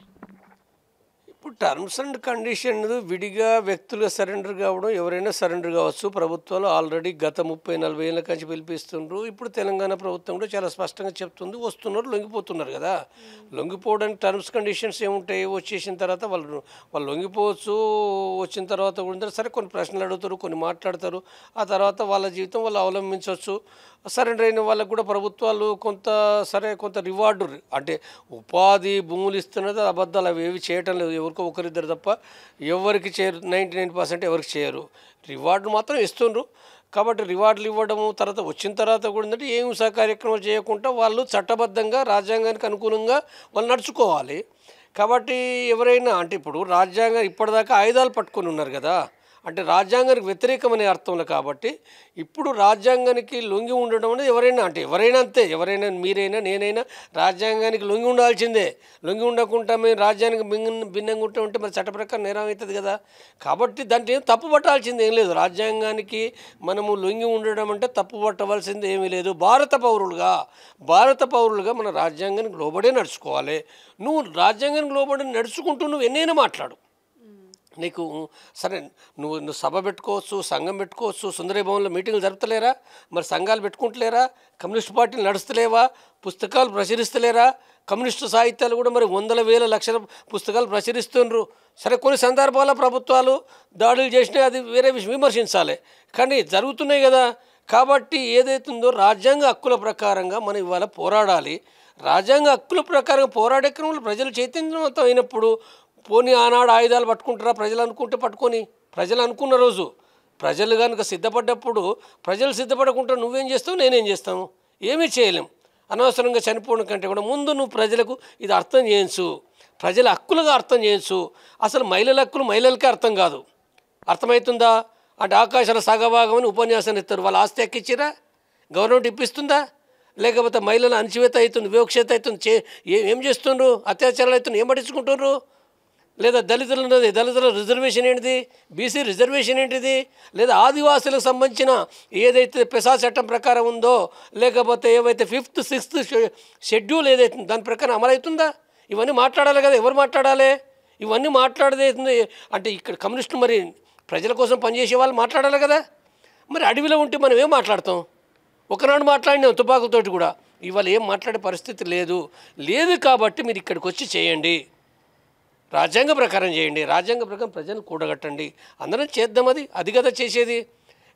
ఇప్పుడు టర్మ్స్ అండ్ కండిషన్ విడిగా వ్యక్తులుగా సరెండర్ కావడం, ఎవరైనా సరెండర్ కావచ్చు. ప్రభుత్వాలు ఆల్రెడీ గత 30-40 ఏళ్ళ నుంచి పిలిపిస్తుండ్రు. ఇప్పుడు తెలంగాణ ప్రభుత్వం కూడా చాలా స్పష్టంగా చెప్తుంది, వస్తున్నారు, లొంగిపోతున్నారు కదా. లొంగిపోవడానికి టర్మ్స్ కండిషన్స్ ఏముంటాయి? వచ్చేసిన తర్వాత వాళ్ళు లొంగిపోవచ్చు. వచ్చిన తర్వాత కూడా సరే కొన్ని ప్రశ్నలు అడుగుతారు, కొన్ని మాట్లాడతారు. ఆ తర్వాత వాళ్ళ జీవితం వాళ్ళు అవలంబించవచ్చు. సరెండర్ అయిన వాళ్ళకు కూడా ప్రభుత్వాలు కొంత రివార్డు అంటే ఉపాధి భూములు ఇస్తున్నది అబద్ధాలు అవి ఏవి చేయటం లేదు. ఎవరికో ఒకరిద్దరు తప్ప ఎవరికి చేయరు, 99% ఎవరికి చేయరు. రివార్డు మాత్రం ఇస్తుండ్రు. కాబట్టి రివార్డులు ఇవ్వడము తర్వాత వచ్చిన తర్వాత కూడా ఏంటంటే ఏం హింసా కార్యక్రమాలు చేయకుండా వాళ్ళు చట్టబద్ధంగా రాజ్యాంగానికి అనుకూలంగా వాళ్ళు నడుచుకోవాలి. కాబట్టి ఎవరైనా అంటే ఇప్పుడు రాజ్యాంగం ఇప్పటిదాకా ఆయుధాలు పట్టుకొని ఉన్నారు కదా, అంటే రాజ్యాంగానికి వ్యతిరేకమనే అర్థంలో. కాబట్టి ఇప్పుడు రాజ్యాంగానికి లొంగి ఉండడం అనేది ఎవరైనా అంటే ఎవరైనా అంతే, ఎవరైనా మీరైనా నేనైనా రాజ్యాంగానికి లొంగి ఉండాల్సిందే. లొంగి ఉండకుండా మేము రాజ్యాంగానికి భిన్నంగా ఉంటే మరి చట్ట ప్రకారం నేరం అవుతుంది కదా. కాబట్టి దాంట్లో ఏం తప్పు పట్టాల్సింది ఏం లేదు. రాజ్యాంగానికి మనము లొంగి ఉండడం అంటే తప్పు పట్టవలసింది ఏమీ లేదు. భారత పౌరులుగా మన రాజ్యాంగానికి లోబడే నడుచుకోవాలి. నువ్వు రాజ్యాంగానికి లోబడి నడుచుకుంటూ నువ్వు ఎన్నైనా మాట్లాడు. నీకు సరే నువ్వు సభ పెట్టుకోవచ్చు, సంఘం పెట్టుకోవచ్చు, సుందరయ్య భవన్లో మీటింగ్లు జరుపుతలేరా? మరి సంఘాలు పెట్టుకుంటలేరా? కమ్యూనిస్ట్ పార్టీలు నడుస్తలేవా? పుస్తకాలు ప్రచురిస్తలేరా? కమ్యూనిస్టు సాహిత్యాలు కూడా మరి వందల వేల లక్షల పుస్తకాలు ప్రచురిస్తుండ్రు. సరే కొన్ని సందర్భాల్లో ప్రభుత్వాలు దాడులు చేసినా అది వేరే విషయం, విమర్శించాలి. కానీ జరుగుతున్నాయి కదా. కాబట్టి ఏదైతుందో రాజ్యాంగ హక్కుల ప్రకారంగా మనం ఇవాళ పోరాడాలి. రాజ్యాంగ హక్కుల ప్రకారం పోరాడే క్రమంలో ప్రజలు చైతన్యవంతం అయినప్పుడు పోనీ ఆనాడు ఆయుధాలు పట్టుకుంటారా? ప్రజలు అనుకుంటే పట్టుకొని, ప్రజలు అనుకున్న రోజు ప్రజలు కనుక సిద్ధపడ్డప్పుడు ప్రజలు సిద్ధపడకుండా నువ్వేం చేస్తావు, నేనేం చేస్తాము? ఏమీ చేయలేం. అనవసరంగా చనిపోవడం కంటే కూడా ముందు నువ్వు ప్రజలకు ఇది అర్థం చేయించు, ప్రజల హక్కులుగా అర్థం చేయించు. అసలు మహిళల హక్కులు మహిళలకే అర్థం కాదు. అర్థమవుతుందా? అంటే ఆకాశాల సగభాగం అని ఉపన్యాసాన్ని ఇస్తారు. వాళ్ళ ఆస్తి ఎక్కిచ్చిరా? గవర్నమెంట్ ఇప్పిస్తుందా? లేకపోతే మహిళలు అణచివేత అవుతుంది, వివక్షత అవుతుంది, ఏం చేస్తుండ్రు? అత్యాచారాలు అవుతుంది, ఏం పట్టించుకుంటున్నారు? లేదా దళితులు ఉన్నది, దళితుల రిజర్వేషన్ ఏంటిది? బీసీ రిజర్వేషన్ ఏంటిది? లేదా ఆదివాసులకు సంబంధించిన ఏదైతే పెసా చట్టం ప్రకారం ఉందో, లేకపోతే ఏవైతే 5th 6th షెడ్యూల్ ఏదైతే దాని ప్రకారం అమలవుతుందా? ఇవన్నీ మాట్లాడాలి కదా. ఎవరు మాట్లాడాలి? ఇవన్నీ మాట్లాడేది అంటే ఇక్కడ కమ్యూనిస్టులు మరి ప్రజల కోసం పనిచేసే వాళ్ళు మాట్లాడాలి కదా. మరి అడవిలో ఉంటే మనం ఏం మాట్లాడతాం? ఒకనాడు మాట్లాడినాం తుపాకులతోటి కూడా. ఇవాళ ఏం మాట్లాడే పరిస్థితి లేదు. కాబట్టి మీరు ఇక్కడికి వచ్చి చేయండి, రాజ్యాంగ ప్రకారం చేయండి, రాజ్యాంగ ప్రకారం ప్రజలను కూడగట్టండి, అందరం చేద్దాం. అది కదా చేసేది.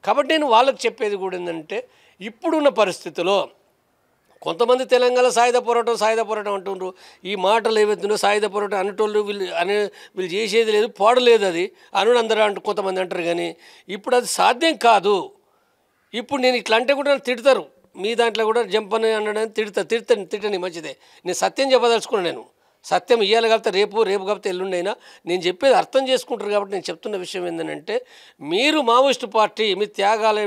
కాబట్టి నేను వాళ్ళకి చెప్పేది కూడా ఏంటంటే, ఇప్పుడున్న పరిస్థితిలో కొంతమంది తెలంగాణ సాయుధ పోరాటం అంటుండ్రు. ఈ మాటలు ఏవైతుందో సాయుధ పోరాటం అనేటోళ్ళు వీళ్ళు చేసేది లేదు, పోడలేదు. అది అనుడు అందరూ కొంతమంది అంటారు. కానీ ఇప్పుడు అది సాధ్యం కాదు. ఇప్పుడు నేను ఇట్లా అంటే కూడా తిడతారు. మీ దాంట్లో కూడా జంపని అనడానికి తిట్టని మంచిదే. నేను సత్యం చెప్పదలుచుకున్నాను. నేను సత్యం ఇయ్యాలి కాబట్టి రేపు కాబట్టి ఎల్లుండైనా నేను చెప్పేది అర్థం చేసుకుంటారు. కాబట్టి నేను చెప్తున్న విషయం ఏంటంటే, మీరు మావోయిస్టు పార్టీ మీ త్యాగాలు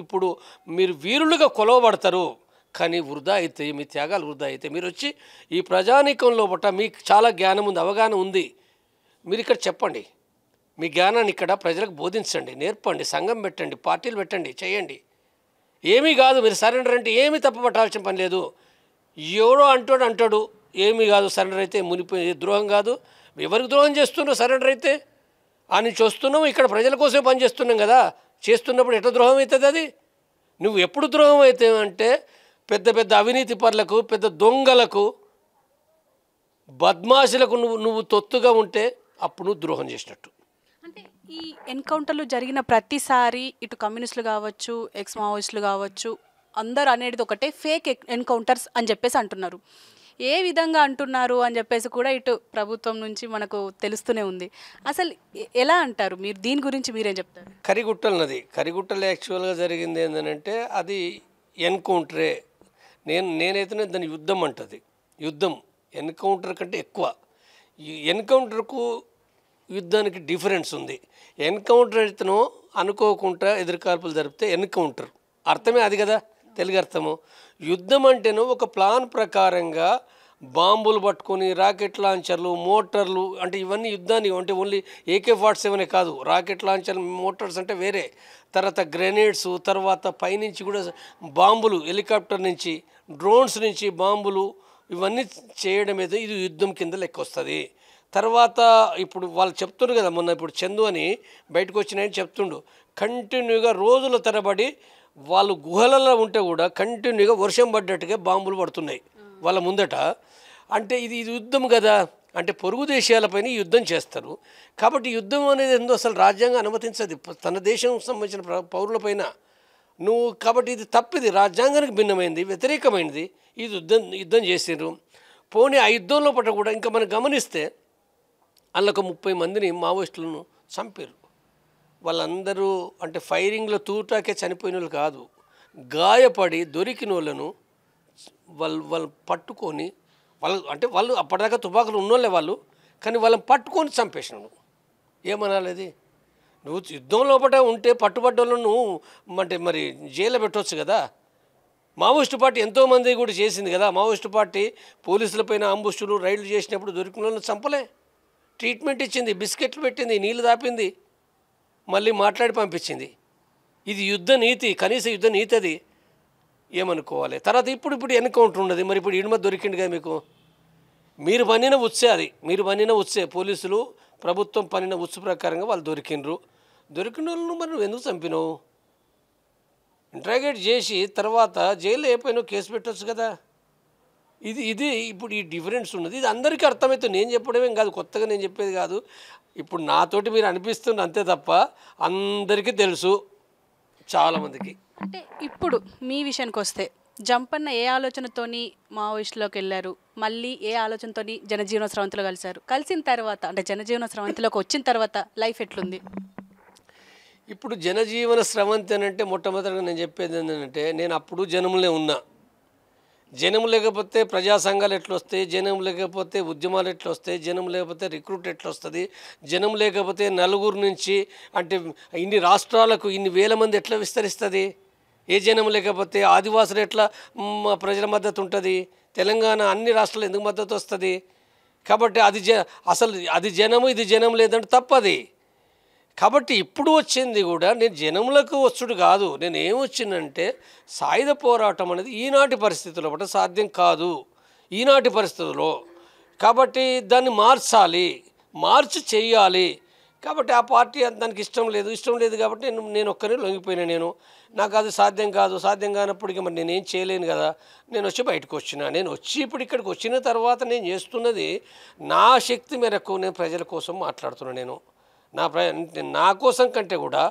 ఇప్పుడు మీరు వీరులుగా కొలవబడతారు. కానీ వృధా అయితే మీ త్యాగాలు వృధా అయితే మీరు వచ్చి ఈ ప్రజానీకంలో పట్ల మీకు చాలా జ్ఞానం ఉంది, అవగాహన ఉంది. మీరు ఇక్కడ చెప్పండి, మీ జ్ఞానాన్ని ఇక్కడ ప్రజలకు బోధించండి, నేర్పండి, సంఘం పెట్టండి, పార్టీలు పెట్టండి, చేయండి. ఏమీ కాదు. మీరు సరెండర్ అంటే ఏమీ తప్పుపట్టాల్సిన పని లేదు. ఎవడో అంటాడు ఏమీ కాదు. సరెండర్ అయితే మునిపోయి ద్రోహం కాదు. ఎవరికి ద్రోహం చేస్తున్నావు? సరెండర్ అయితే అని చూస్తున్నావు. ఇక్కడ ప్రజల కోసమే పని చేస్తున్నాం కదా. చేస్తున్నప్పుడు ఎట్లా ద్రోహం అవుతుంది? అది నువ్వు ఎప్పుడు ద్రోహం అవుతావు అంటే పెద్ద అవినీతి పరులకు, పెద్ద దొంగలకు, బద్మాషులకు నువ్వు తొత్తుగా ఉంటే అప్పుడు నువ్వు ద్రోహం చేసినట్టు.
అంటే ఈ ఎన్కౌంటర్లు జరిగిన ప్రతిసారి ఇటు కమ్యూనిస్టులు కావచ్చు, ఎక్స్ మావోయిస్టులు కావచ్చు, అందరూ అనేది ఒకటే, ఫేక్ ఎన్కౌంటర్స్ అని చెప్పేసి అంటున్నారు. ఏ విధంగా అంటున్నారు అని చెప్పేసి కూడా ఇటు ప్రభుత్వం నుంచి మనకు తెలుస్తూనే ఉంది. అసలు ఎలా అంటారు మీరు? దీని గురించి మీరేం చెప్తారు?
కరిగుట్టలు యాక్చువల్గా జరిగింది ఏంటంటే అది ఎన్కౌంటరే. నేనైతే దాన్ని యుద్ధం అంటది. యుద్ధం ఎన్కౌంటర్ కంటే ఎక్కువ. ఎన్కౌంటర్కు యుద్ధానికి డిఫరెన్స్ ఉంది. ఎన్కౌంటర్ అయితేనో అనుకోకుండా ఎదురుకాల్పులు జరిపితే ఎన్కౌంటర్ అర్థమే అది కదా, తెలుగు అర్థము. యుద్ధం అంటేనో ఒక ప్లాన్ ప్రకారంగా బాంబులు పట్టుకొని, రాకెట్ లాంచర్లు, మోటార్లు, అంటే ఇవన్నీ యుద్ధాన్ని అంటే ఓన్లీ AK-47 కాదు, రాకెట్ లాంచర్లు, మోటార్స్ అంటే వేరే, తర్వాత గ్రెనేడ్స్, తర్వాత పైనుంచి కూడా బాంబులు, హెలికాప్టర్ నుంచి, డ్రోన్స్ నుంచి బాంబులు, ఇవన్నీ చేయడం అయితే ఇది యుద్ధం కింద లెక్క వస్తుంది. తర్వాత ఇప్పుడు వాళ్ళు చెప్తున్నారు కదా, మొన్న ఇప్పుడు చందు అని బయటకు వచ్చినాయని చెప్తుండు. కంటిన్యూగా రోజుల తరబడి వాళ్ళు గుహలలో ఉంటే కూడా కంటిన్యూగా వర్షం పడ్డట్టుగా బాంబులు పడుతున్నాయి వాళ్ళ ముందట. అంటే ఇది యుద్ధం కదా. అంటే పొరుగు దేశాలపైన యుద్ధం చేస్తారు. కాబట్టి యుద్ధం అనేది ఏందో అసలు రాజ్యాంగం అనుమతించదు తన దేశం సంబంధించిన పౌరులపైన. కాబట్టి ఇది తప్పిది, రాజ్యాంగానికి భిన్నమైనది, వ్యతిరేకమైనది. ఇది యుద్ధం చేసారు. పోనీ ఆ యుద్ధంలో పట్ల కూడా ఇంకా మనం గమనిస్తే అందులో ఒక 30 మందిని మావోయిస్టులను చంపారు. వాళ్ళందరూ అంటే ఫైరింగ్లో తూటాకే చనిపోయిన వాళ్ళు కాదు, గాయపడి దొరికిన వాళ్ళను వాళ్ళు పట్టుకొని వాళ్ళు అప్పటిదాకా తుపాకులు ఉన్నోళ్ళే వాళ్ళు, కానీ వాళ్ళని పట్టుకొని చంపేసినాను. ఏమనాలి అది? నువ్వు యుద్ధం లోపల ఉంటే పట్టుబడ్డోళ్ళను నువ్వు అంటే మరి జైల్లో పెట్టవచ్చు కదా. మావోయిస్టు పార్టీ ఎంతోమంది కూడా చేసింది కదా. మావోయిస్టు పార్టీ పోలీసులపైన అంబుస్టులు రైళ్లు చేసినప్పుడు దొరికిన వాళ్ళని చంపలే, ట్రీట్మెంట్ ఇచ్చింది, బిస్కెట్లు పెట్టింది, నీళ్లు దాపింది, మళ్ళీ మాట్లాడి పంపించింది. ఇది యుద్ధ నీతి, కనీస యుద్ధ నీతి. అది ఏమనుకోవాలి. తర్వాత ఇప్పుడు ఎన్కౌంటర్ ఉన్నది. మరి ఇప్పుడు ఇడుమ దొరికింది కదా మీకు. మీరు పన్నిన ఉత్సే, అది మీరు పన్నిన ఉత్సే. పోలీసులు ప్రభుత్వం పన్నిన ఉత్సు ప్రకారంగా వాళ్ళు దొరికిన వాళ్ళను మరి నువ్వు ఎందుకు చంపినావు? ఇంట్రాగేట్ చేసి తర్వాత జైల్లో అయిపోయినావు, కేసు పెట్టవచ్చు కదా. ఇది ఇప్పుడు ఈ డిఫరెన్స్ ఉన్నది. ఇది అందరికీ అర్థమవుతుంది. నేను చెప్పడమేం కాదు, కొత్తగా నేను చెప్పేది కాదు. ఇప్పుడు నాతోటి మీరు అనిపిస్తుంది అంతే తప్ప అందరికీ తెలుసు చాలామందికి.
అంటే ఇప్పుడు మీ విషయానికి వస్తే జంపన్న ఏ ఆలోచనతోని మావోయిస్టులోకి వెళ్ళారు, మళ్ళీ ఏ ఆలోచనతోని జనజీవన స్రవంతిలో కలిసిన తర్వాత అంటే జనజీవన స్రవంతిలోకి వచ్చిన తర్వాత లైఫ్ ఎట్లుంది?
ఇప్పుడు జనజీవన స్రవంతి అని అంటే మొట్టమొదటిగా నేను చెప్పేది ఏంటంటే, నేను అప్పుడు జనంలో ఉన్నా. జనం లేకపోతే ప్రజా సంఘాలు ఎట్లా వస్తాయి, జనం లేకపోతే ఉద్యమాలు ఎట్లా వస్తాయి, జనం లేకపోతే రిక్రూట్ ఎట్లా వస్తుంది, జనం లేకపోతే నలుగురు నుంచి అంటే ఇన్ని రాష్ట్రాలకు ఇన్ని వేల మంది ఎట్లా విస్తరిస్తుంది, ఏ జనం లేకపోతే ఆదివాసులు ఎట్లా ప్రజల మద్దతు ఉంటుంది, తెలంగాణ అన్ని రాష్ట్రాలు ఎందుకు మద్దతు వస్తుంది. కాబట్టి అసలు అది జనము ఇది జనం లేదంటే తప్పది. కాబట్టి ఇప్పుడు వచ్చింది కూడా నేను జనములకు వచ్చుడు కాదు. నేను ఏమొచ్చిందంటే సాయుధ పోరాటం అనేది ఈనాటి పరిస్థితుల్లో బట్టి సాధ్యం కాదు, ఈనాటి పరిస్థితుల్లో. కాబట్టి దాన్ని మార్చి చెయ్యాలి. కాబట్టి ఆ పార్టీ దానికి ఇష్టం లేదు కాబట్టి నేను ఒక్కనే లొంగిపోయినా. నాకు అది సాధ్యం కానప్పటికీ మరి నేనేం చేయలేను కదా. నేను వచ్చి బయటకు వచ్చిన. నేను వచ్చి ఇప్పుడు ఇక్కడికి వచ్చిన తర్వాత నేను చేస్తున్నది నా శక్తి మేరకు నేను ప్రజల కోసం మాట్లాడుతున్నాను. నా కోసం కంటే కూడా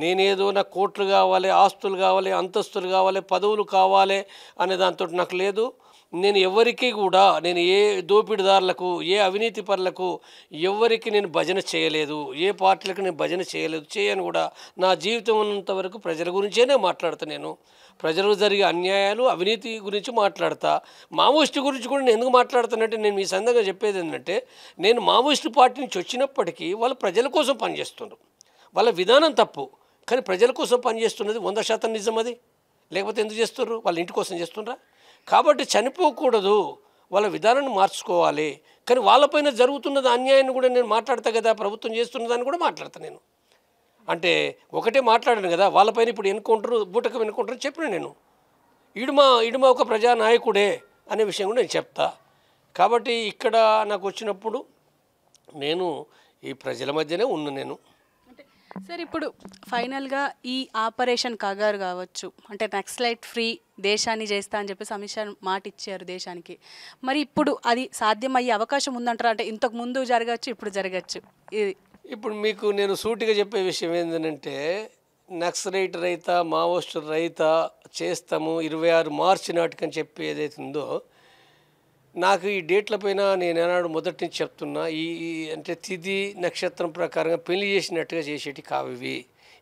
నేనేదో నాకు కోట్లు కావాలి, ఆస్తులు కావాలి, అంతస్తులు కావాలి, పదవులు కావాలి అనే దాంతో నాకు లేదు. నేను ఎవరికి కూడా నేను ఏ దోపిడిదారులకు, ఏ అవినీతి పరులకు ఎవరికి నేను భజన చేయలేదు, ఏ పార్టీలకు నేను భజన చేయను కూడా. నా జీవితం ఉన్నంత వరకు ప్రజల గురించేనే మాట్లాడతా. నేను ప్రజలకు జరిగే అన్యాయాలు, అవినీతి గురించి మాట్లాడతా. మావోయిస్టు గురించి కూడా నేను ఎందుకు మాట్లాడుతానంటే, నేను మీ సందర్భంగా చెప్పేది ఏంటంటే, నేను మావోయిస్టు పార్టీ నుంచి వచ్చినప్పటికీ వాళ్ళు ప్రజల కోసం పనిచేస్తున్నారు. వాళ్ళ విధానం తప్పు, కానీ ప్రజల కోసం పనిచేస్తున్నది 100% నిజం. అది లేకపోతే ఎందుకు చేస్తున్నారు? వాళ్ళ ఇంటి కోసం చేస్తున్నారా? కాబట్టి చనిపోకూడదు, వాళ్ళ విధానాన్ని మార్చుకోవాలి. కానీ వాళ్ళపైన జరుగుతున్నది అన్యాయాన్ని కూడా నేను మాట్లాడతా కదా, ప్రభుత్వం చేస్తున్నదాన్ని కూడా మాట్లాడతాను. నేను అంటే ఒకటే మాట్లాడాను కదా. వాళ్ళపైన ఇప్పుడు బూటకం ఎన్నుకుంటారు చెప్పిన నేను. ఇడుమ ఒక ప్రజానాయకుడే అనే విషయం కూడా నేను చెప్తా. కాబట్టి ఇక్కడ నాకు వచ్చినప్పుడు నేను ఈ ప్రజల మధ్యనే నేను.
సార్ ఇప్పుడు ఫైనల్గా ఈ ఆపరేషన్ కగారు కావచ్చు, అంటే నక్సలైట్ ఫ్రీ దేశాన్ని చేస్తా అని చెప్పేసి అమిత్ షా మాట ఇచ్చారు దేశానికి. మరి ఇప్పుడు అది సాధ్యమయ్యే అవకాశం ఉందంటారా? అంటే ఇంతకు ముందు జరగచ్చు, ఇప్పుడు జరగచ్చు.
ఇప్పుడు మీకు నేను సూటిగా చెప్పే విషయం ఏంటంటే, నక్సలైట్ రైత, మావోయిస్టు రైత చేస్తాము 26 మార్చి నాటికని చెప్పి ఏదైతే ఉందో, నాకు ఈ డేట్ల పైన నేను ఏనాడు మొదటి నుంచి చెప్తున్నా. ఈ అంటే తిథి నక్షత్రం ప్రకారంగా పెళ్లి చేసినట్టుగా చేసేటి కావి.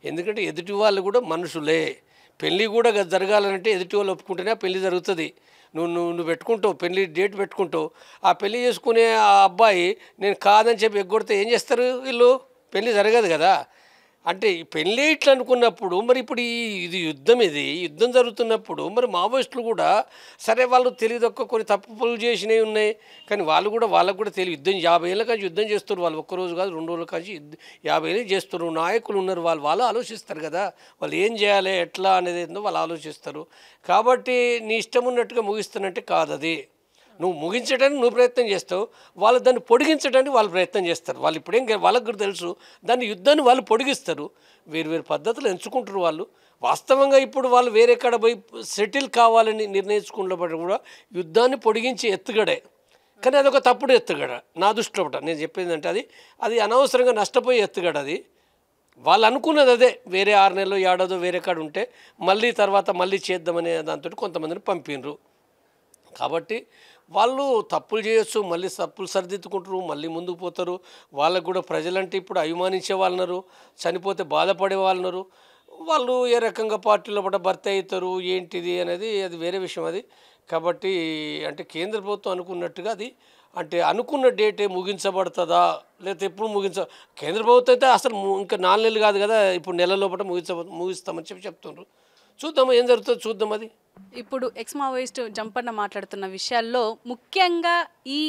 ఎందుకంటే ఎదుటి వాళ్ళు కూడా మనుషులే. పెళ్ళి కూడా జరగాలంటే ఎదుటి వాళ్ళు ఒప్పుకుంటేనే పెళ్ళి జరుగుతుంది. నువ్వు పెట్టుకుంటావు, పెళ్ళి డేట్ పెట్టుకుంటావు. ఆ పెళ్ళి చేసుకునే ఆ అబ్బాయి నేను కాదని చెప్పి ఎగ్గొడితే ఏం చేస్తారు వీళ్ళు? పెళ్ళి జరగదు కదా. అంటే పెళ్ళి ఇట్లా అనుకున్నప్పుడు మరి ఇప్పుడు ఇది యుద్ధం జరుగుతున్నప్పుడు మరి మావోయిస్టులు కూడా సరే వాళ్ళు తెలియదొక్క కొన్ని తప్పులు చేసినవి ఉన్నాయి. కానీ వాళ్ళకు కూడా తెలియదు. 50 ఏళ్ళ కానీ యుద్ధం చేస్తారు వాళ్ళు. ఒక్కరోజు కాదు 2 రోజుల కానీ 50 ఏళ్ళు చేస్తారు. నాయకులు ఉన్నారు, వాళ్ళు ఆలోచిస్తారు కదా. వాళ్ళు ఏం చేయాలి ఎట్లా అనేది ఏందో వాళ్ళు ఆలోచిస్తారు. కాబట్టి నీ ఇష్టం ఉన్నట్టుగా ముగిస్తున్నట్టే కాదు. అది నువ్వు ముగించడానికి నువ్వు ప్రయత్నం చేస్తావు, వాళ్ళు దాన్ని పొడిగించడానికి వాళ్ళు ప్రయత్నం చేస్తారు. వాళ్ళు ఇప్పుడేం వాళ్ళకు కూడా తెలుసు దాన్ని యుద్ధాన్ని వాళ్ళు పొడిగిస్తారు. వేరు పద్ధతులు ఎంచుకుంటారు వాళ్ళు. వాస్తవంగా ఇప్పుడు వాళ్ళు వేరే కాడ పోయి సెటిల్ కావాలని నిర్ణయించుకున్నప్పుడు కూడా యుద్ధాన్ని పొడిగించి ఎత్తుగడే. కానీ అదొక తప్పుడు ఎత్తుగడ నా దృష్టిలో. నేను చెప్పేది అంటే అది అనవసరంగా నష్టపోయి ఎత్తుగడ. అది వాళ్ళు అనుకున్నది అదే. వేరే 6 నెలలు ఏడాదో వేరే కాడ ఉంటే మళ్ళీ చేద్దామనే దాంతో కొంతమందిని పంపినరు. కాబట్టి వాళ్ళు తప్పులు చేయొచ్చు, మళ్ళీ తప్పులు సరిదిద్దుకుంటారు, మళ్ళీ ముందుకు పోతారు. వాళ్ళకు కూడా ప్రజలంటే ఇప్పుడు అభిమానించే వాళ్ళున్నారు, చనిపోతే బాధపడే వాళ్ళున్నారు. వాళ్ళు ఏ రకంగా పార్టీలో పడ్డ భర్తీ అవుతారు ఏంటిది అనేది అది వేరే విషయం. అది కాబట్టి అంటే కేంద్ర ప్రభుత్వం అనుకున్నట్టుగా అది అంటే అనుకున్న డేటే ముగించబడుతుందా లేకపోతే ఎప్పుడు కేంద్ర ప్రభుత్వం అయితే అసలు ఇంకా 4 నెలలు కాదు కదా, ఇప్పుడు నెల లోపల ముగిస్తామని చెప్తున్నారు. చూద్దాం ఏం జరుగుతుందో చూద్దాం. అది
ఇప్పుడు ఎక్స్ మావోయిస్ట్ జంపన్న మాట్లాడుతున్న విషయాల్లో ముఖ్యంగా ఈ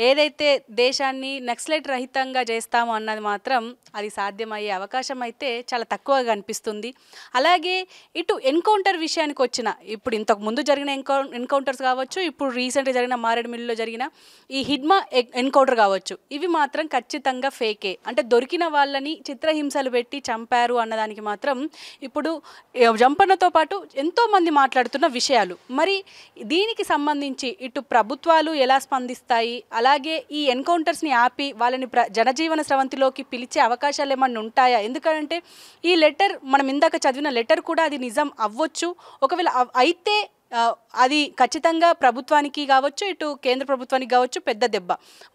ఏదైతే దేశాన్ని నక్సలైట్ రహితంగా చేస్తామో అన్నది మాత్రం అది సాధ్యమయ్యే అవకాశం అయితే చాలా తక్కువగా కనిపిస్తుంది. అలాగే ఇటు ఎన్కౌంటర్ విషయానికి వచ్చిన ఇప్పుడు ఇంతకు ముందు జరిగిన ఎన్కౌంటర్స్ కావచ్చు, ఇప్పుడు రీసెంట్గా జరిగిన మారేడుమిల్లిలో జరిగిన ఈ హిడ్మా ఎన్కౌంటర్ కావచ్చు, ఇవి మాత్రం ఖచ్చితంగా ఫేకే. అంటే దొరికిన వాళ్ళని చిత్రహింసలు పెట్టి చంపారు అన్నదానికి మాత్రం ఇప్పుడు జంపన్నతో పాటు ఎంతోమంది మాట్లాడుతున్న విషయాలు. మరి దీనికి సంబంధించి ఇటు ప్రభుత్వాలు ఎలా స్పందిస్తాయి, అలాగే ఈ ఎన్కౌంటర్స్ని ఆపి వాళ్ళని జనజీవన స్రవంతిలోకి పిలిచే అవకాశాలు ఏమన్నా ఉంటాయా? ఎందుకంటే ఈ లెటర్ మనం ఇందాక చదివిన లెటర్ కూడా అది నిజం అవ్వచ్చు. ఒకవేళ అయితే అది ఖచ్చితంగా ప్రభుత్వానికి కావచ్చు, ఇటు కేంద్ర ప్రభుత్వానికి కావచ్చు పెద్ద దెబ్బ.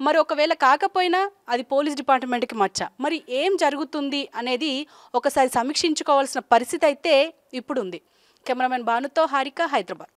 మరి ఒకవేళ కాకపోయినా అది పోలీస్ డిపార్ట్మెంట్కి మచ్చ. మరి ఏం జరుగుతుంది అనేది ఒకసారి సమీక్షించుకోవాల్సిన పరిస్థితి అయితే ఇప్పుడు ఉంది. కెమెరామెన్ భానుతో హారిక, హైదరాబాద్.